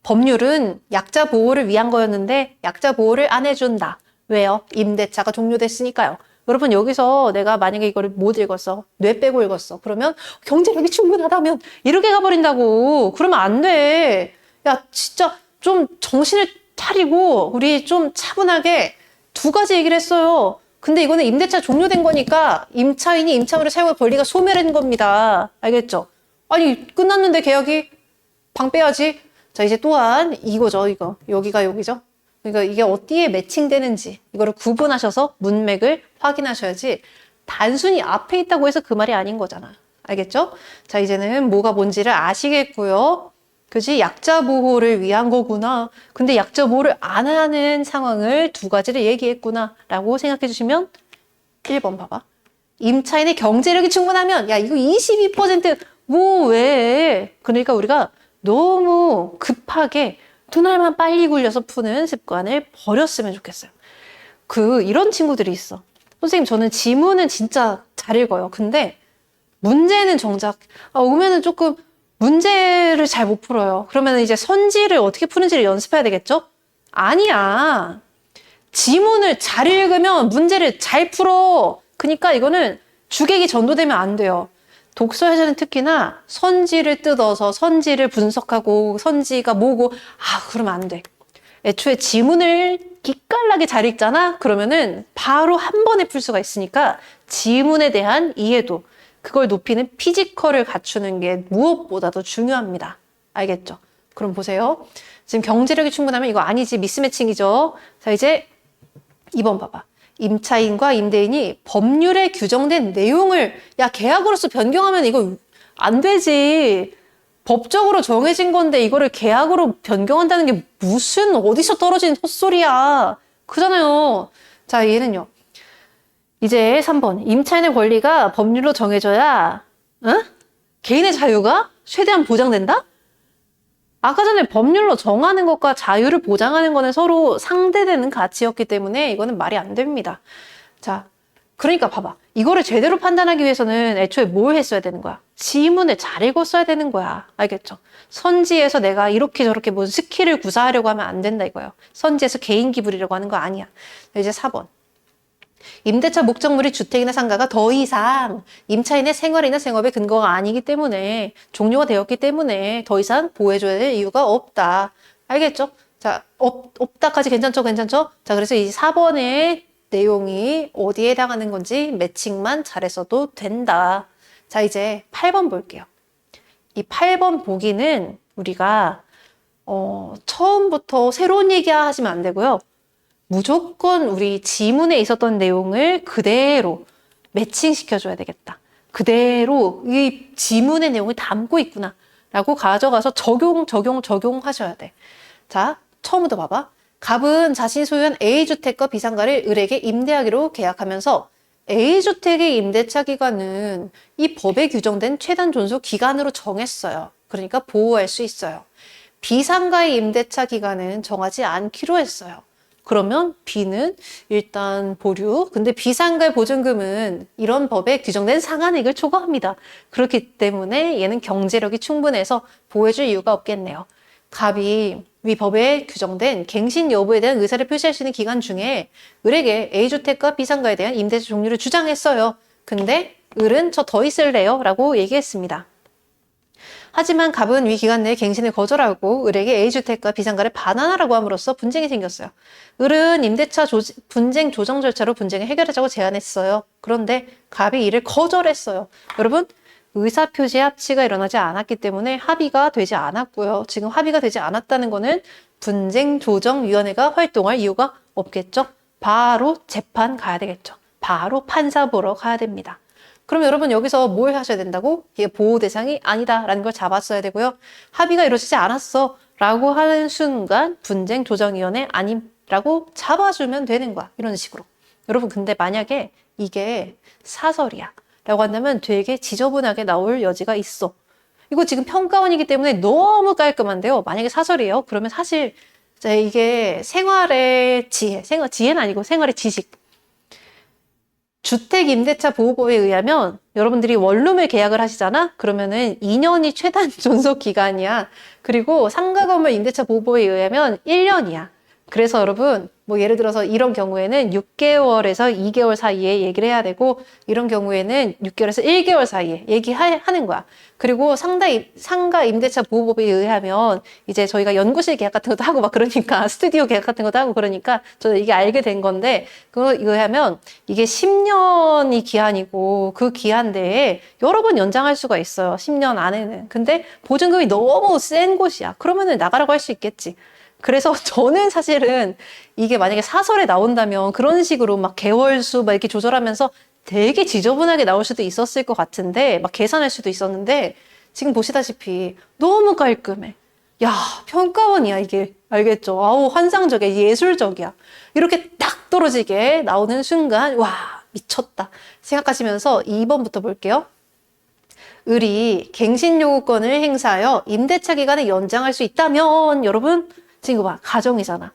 법률은 약자 보호를 위한 거였는데 약자 보호를 안 해준다. 왜요? 임대차가 종료됐으니까요. 여러분 여기서 내가 만약에 이거를 못 읽었어. 뇌 빼고 읽었어. 그러면 경제력이 충분하다면 이렇게 가버린다고. 그러면 안 돼. 야 진짜 좀 정신을 차리고 우리 좀 차분하게 두 가지 얘기를 했어요. 근데 이거는 임대차 종료된 거니까 임차인이 임차물을 사용할 권리가 소멸된 겁니다. 알겠죠? 아니 끝났는데 계약이 방 빼야지. 자 이제 또한 이거죠. 이거 여기가 여기죠. 그러니까 이게 어디에 매칭되는지 이거를 구분하셔서 문맥을 확인하셔야지 단순히 앞에 있다고 해서 그 말이 아닌 거잖아. 알겠죠? 자 이제는 뭐가 뭔지를 아시겠고요. 그지? 약자 보호를 위한 거구나. 근데 약자 보호를 안 하는 상황을 두 가지를 얘기했구나 라고 생각해 주시면 1번 봐봐. 임차인의 경제력이 충분하면 야 이거 22% 왜? 그러니까 우리가 너무 급하게 두 날만 빨리 굴려서 푸는 습관을 버렸으면 좋겠어요. 이런 친구들이 있어. 선생님, 저는 지문은 진짜 잘 읽어요. 근데 문제는 정작, 오면은 조금 문제를 잘 못 풀어요. 그러면 이제 선지를 어떻게 푸는지를 연습해야 되겠죠? 아니야. 지문을 잘 읽으면 문제를 잘 풀어. 그러니까 이거는 주객이 전도되면 안 돼요. 독서에서는 특히나 선지를 뜯어서 선지를 분석하고 선지가 뭐고 그러면 안 돼. 애초에 지문을 기깔나게 잘 읽잖아? 그러면은 바로 한 번에 풀 수가 있으니까 지문에 대한 이해도 그걸 높이는 피지컬을 갖추는 게 무엇보다도 중요합니다. 알겠죠? 그럼 보세요. 지금 경제력이 충분하면 이거 아니지 미스매칭이죠. 자 이제 2번 봐봐. 임차인과 임대인이 법률에 규정된 내용을 계약으로서 변경하면 이거 안 되지. 법적으로 정해진 건데 이거를 계약으로 변경한다는 게 무슨 어디서 떨어진 헛소리야. 그잖아요. 자, 얘는요. 이제 3번. 임차인의 권리가 법률로 정해져야, 응? 개인의 자유가 최대한 보장된다? 아까 전에 법률로 정하는 것과 자유를 보장하는 거는 서로 상대되는 가치였기 때문에 이거는 말이 안 됩니다. 자, 그러니까 봐봐. 이거를 제대로 판단하기 위해서는 애초에 뭘 했어야 되는 거야? 지문을 잘 읽었어야 되는 거야. 알겠죠? 선지에서 내가 이렇게 저렇게 무슨 스킬을 구사하려고 하면 안 된다 이거예요. 선지에서 개인기 부리려고 하는 거 아니야. 이제 4번. 임대차 목적물이 주택이나 상가가 더 이상 임차인의 생활이나 생업의 근거가 아니기 때문에 종료가 되었기 때문에 더 이상 보호해줘야 될 이유가 없다. 알겠죠? 자, 없다까지 괜찮죠? 괜찮죠? 자, 그래서 이 4번의 내용이 어디에 해당하는 건지 매칭만 잘했어도 된다. 자, 이제 8번 볼게요. 이 8번 보기는 우리가 처음부터 새로운 얘기 하시면 안 되고요. 무조건 우리 지문에 있었던 내용을 그대로 매칭시켜줘야 되겠다. 그대로 이 지문의 내용을 담고 있구나 라고 가져가서 적용하셔야 돼. 자, 처음부터 봐봐. 갑은 자신이 소유한 A주택과 B상가를 을에게 임대하기로 계약하면서 A주택의 임대차 기간은 이 법에 규정된 최단 존속 기간으로 정했어요. 그러니까 보호할 수 있어요. B상가의 임대차 기간은 정하지 않기로 했어요. 그러면 B는 일단 보류. 근데 B상가의 보증금은 이런 법에 규정된 상한액을 초과합니다. 그렇기 때문에 얘는 경제력이 충분해서 보호해줄 이유가 없겠네요. 갑이 위 법에 규정된 갱신 여부에 대한 의사를 표시할 수 있는 기간 중에 을에게 A주택과 B상가에 대한 임대차 종료를 주장했어요. 근데 을은 저 더 있을래요? 라고 얘기했습니다. 하지만 갑은 위 기간 내에 갱신을 거절하고 을에게 A주택과 B상가를 반환하라고 함으로써 분쟁이 생겼어요. 을은 임대차 분쟁 조정 절차로 분쟁을 해결하자고 제안했어요. 그런데 갑이 이를 거절했어요. 여러분, 의사표시의 합치가 일어나지 않았기 때문에 합의가 되지 않았고요. 지금 합의가 되지 않았다는 거는 분쟁조정위원회가 활동할 이유가 없겠죠. 바로 재판 가야 되겠죠. 바로 판사 보러 가야 됩니다. 그럼 여러분 여기서 뭘 하셔야 된다고? 이게 보호 대상이 아니다라는 걸 잡았어야 되고요. 합의가 이루어지지 않았어 라고 하는 순간 분쟁조정위원회 아님라고 잡아주면 되는 거야. 이런 식으로. 여러분 근데 만약에 이게 사설이야 라고 한다면 되게 지저분하게 나올 여지가 있어. 이거 지금 평가원이기 때문에 너무 깔끔한데요. 만약에 사설이에요. 그러면 사실 이게 생활의 지혜, 지혜는 아니고 생활의 지식. 주택임대차보호법에 의하면 여러분들이 원룸을 계약을 하시잖아? 그러면은 2년이 최단 존속 기간이야. 그리고 상가 건물 임대차 보호법에 의하면 1년이야. 그래서 여러분 뭐 예를 들어서 이런 경우에는 6개월에서 2개월 사이에 얘기를 해야 되고 이런 경우에는 6개월에서 1개월 사이에 얘기하는 거야. 그리고 상가 임대차 보호법에 의하면 이제 저희가 연구실 계약 같은 것도 하고 막 그러니까 스튜디오 계약 같은 것도 하고 그러니까 저는 이게 알게 된 건데 그거 의하면 이게 10년이 기한이고 그 기한 내에 여러 번 연장할 수가 있어요. 10년 안에는. 근데 보증금이 너무 센 곳이야. 그러면은 나가라고 할 수 있겠지. 그래서 저는 사실은 이게 만약에 사설에 나온다면 그런 식으로 막 개월수 막 이렇게 조절하면서 되게 지저분하게 나올 수도 있었을 것 같은데 막 계산할 수도 있었는데 지금 보시다시피 너무 깔끔해. 야, 평가원이야 이게. 알겠죠? 아우 환상적이야. 예술적이야. 이렇게 딱 떨어지게 나오는 순간 와 미쳤다 생각하시면서 2번부터 볼게요. 을이 갱신 요구권을 행사하여 임대차 기간을 연장할 수 있다면 여러분 지금 봐 가정이잖아.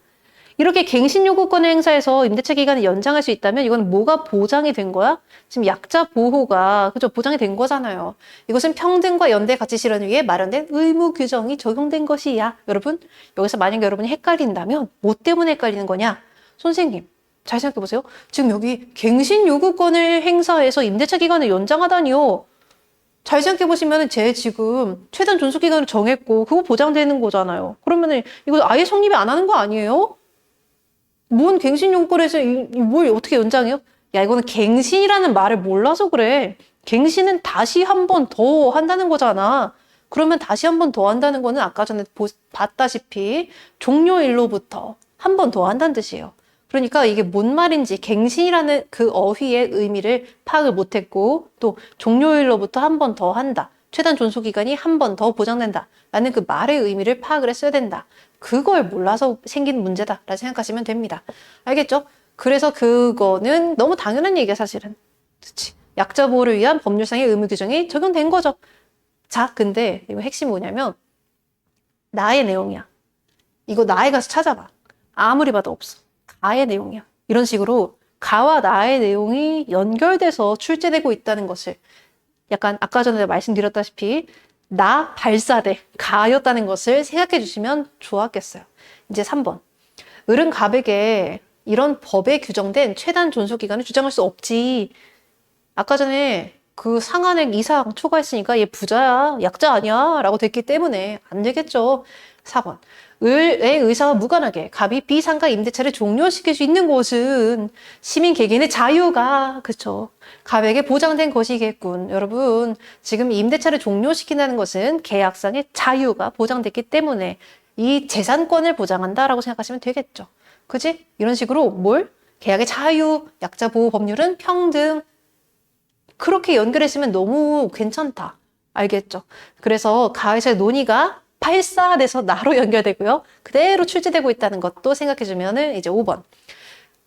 이렇게 갱신 요구권을 행사해서 임대차 기간을 연장할 수 있다면 이건 뭐가 보장이 된 거야? 지금 약자 보호가 그죠 보장이 된 거잖아요. 이것은 평등과 연대 가치 실현을 위해 마련된 의무 규정이 적용된 것이야. 여러분 여기서 만약에 여러분이 헷갈린다면 뭐 때문에 헷갈리는 거냐? 선생님 잘 생각해 보세요. 지금 여기 갱신 요구권을 행사해서 임대차 기간을 연장하다니요. 잘 생각해 보시면 제 지금 최단 존속 기간을 정했고 그거 보장되는 거잖아요. 그러면은 이거 아예 성립이 안 하는 거 아니에요? 뭔 갱신 요구권에서 뭘 어떻게 연장해요? 야 이거는 갱신이라는 말을 몰라서 그래. 갱신은 다시 한 번 더 한다는 거잖아. 그러면 다시 한 번 더 한다는 거는 아까 전에 봤다시피 종료일로부터 한 번 더 한다는 뜻이에요. 그러니까 이게 뭔 말인지 갱신이라는 그 어휘의 의미를 파악을 못했고 또 종료일로부터 한 번 더 한다. 최단 존속 기간이 한 번 더 보장된다 라는 그 말의 의미를 파악을 했어야 된다. 그걸 몰라서 생긴 문제다 라고 생각하시면 됩니다. 알겠죠? 그래서 그거는 너무 당연한 얘기야 사실은. 그치? 약자 보호를 위한 법률상의 의무 규정이 적용된 거죠. 자, 근데 이거 핵심이 뭐냐면 나의 내용이야. 이거 나에 가서 찾아봐. 아무리 봐도 없어. 가의 내용이야. 이런 식으로 가와 나의 내용이 연결돼서 출제되고 있다는 것을 약간 아까 전에 말씀드렸다시피 나 발사대 가였다는 것을 생각해 주시면 좋았겠어요. 이제 3번. 을은 갑에게 이런 법에 규정된 최단 존속 기간을 주장할 수 없지. 아까 전에 그 상한액 이상 초과했으니까 얘 부자야, 약자 아니야 라고 됐기 때문에 안 되겠죠. 4번. 을의 의사와 무관하게 갑이 비상가 임대차를 종료시킬 수 있는 곳은 시민 개개인의 자유가 그쵸 갑에게 보장된 것이겠군. 여러분 지금 임대차를 종료시킨다는 것은 계약상의 자유가 보장됐기 때문에 이 재산권을 보장한다라고 생각하시면 되겠죠. 그지? 이런 식으로 뭘? 계약의 자유, 약자 보호 법률은 평등 그렇게 연결했으면 너무 괜찮다. 알겠죠? 그래서 가에서의 논의가 발사돼서 나로 연결되고요. 그대로 출제되고 있다는 것도 생각해주면은 이제 5번.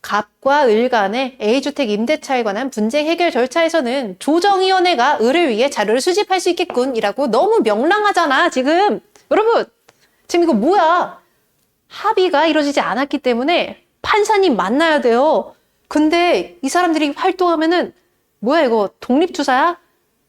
갑과 을 간의 A주택 임대차에 관한 분쟁 해결 절차에서는 조정위원회가 을을 위해 자료를 수집할 수 있겠군 이라고 너무 명랑하잖아 지금. 여러분 지금 이거 뭐야. 합의가 이루어지지 않았기 때문에 판사님 만나야 돼요. 근데 이 사람들이 활동하면은 뭐야 이거 독립투사야?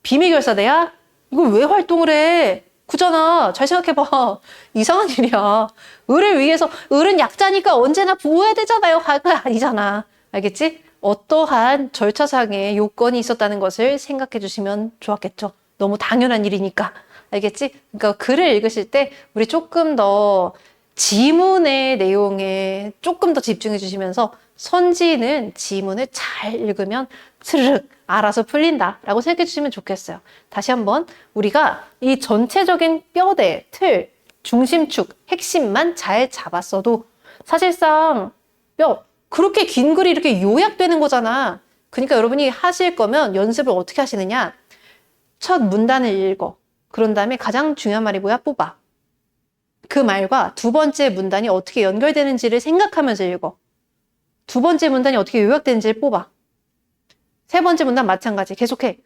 비밀결사대야? 이거 왜 활동을 해? 그잖아. 잘 생각해봐. 이상한 일이야. 을을 위해서 을은 약자니까 언제나 보호해야 되잖아요. 화가 아니잖아. 알겠지? 어떠한 절차상의 요건이 있었다는 것을 생각해 주시면 좋았겠죠. 너무 당연한 일이니까. 알겠지? 그러니까 글을 읽으실 때 우리 조금 더 지문의 내용에 조금 더 집중해 주시면서 선지는 지문을 잘 읽으면 스르륵 알아서 풀린다라고 생각해 주시면 좋겠어요. 다시 한번 우리가 이 전체적인 뼈대, 틀, 중심축, 핵심만 잘 잡았어도 사실상 그렇게 긴 글이 이렇게 요약되는 거잖아. 그러니까 여러분이 하실 거면 연습을 어떻게 하시느냐. 첫 문단을 읽어. 그런 다음에 가장 중요한 말이 뭐야? 뽑아. 그 말과 두 번째 문단이 어떻게 연결되는지를 생각하면서 읽어. 두 번째 문단이 어떻게 요약되는지를 뽑아. 세 번째 문단 마찬가지. 계속해.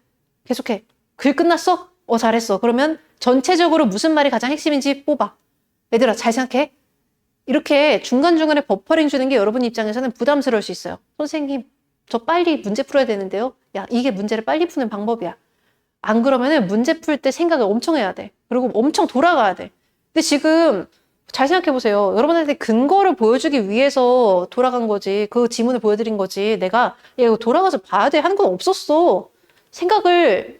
글 끝났어? 잘했어. 그러면 전체적으로 무슨 말이 가장 핵심인지 뽑아. 얘들아 잘 생각해. 이렇게 중간중간에 버퍼링 주는 게 여러분 입장에서는 부담스러울 수 있어요. 선생님 저 빨리 문제 풀어야 되는데요. 야 이게 문제를 빨리 푸는 방법이야. 안 그러면은 문제 풀 때 생각을 엄청 해야 돼. 그리고 엄청 돌아가야 돼. 근데 지금 잘 생각해 보세요. 여러분한테 근거를 보여주기 위해서 돌아간 거지. 그 지문을 보여드린 거지. 내가 야, 이거 돌아가서 봐야 돼 하는 건 없었어. 생각을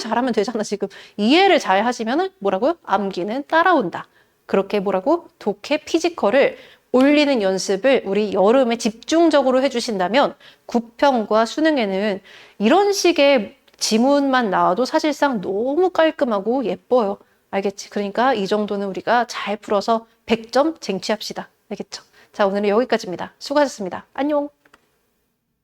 잘하면 되잖아. 지금 이해를 잘 하시면은 뭐라고요? 암기는 따라온다. 그렇게 뭐라고? 독해 피지컬을 올리는 연습을 우리 여름에 집중적으로 해주신다면 구평과 수능에는 이런 식의 지문만 나와도 사실상 너무 깔끔하고 예뻐요. 알겠지? 그러니까 이 정도는 우리가 잘 풀어서 100점 쟁취합시다. 알겠죠? 자, 오늘은 여기까지입니다. 수고하셨습니다. 안녕!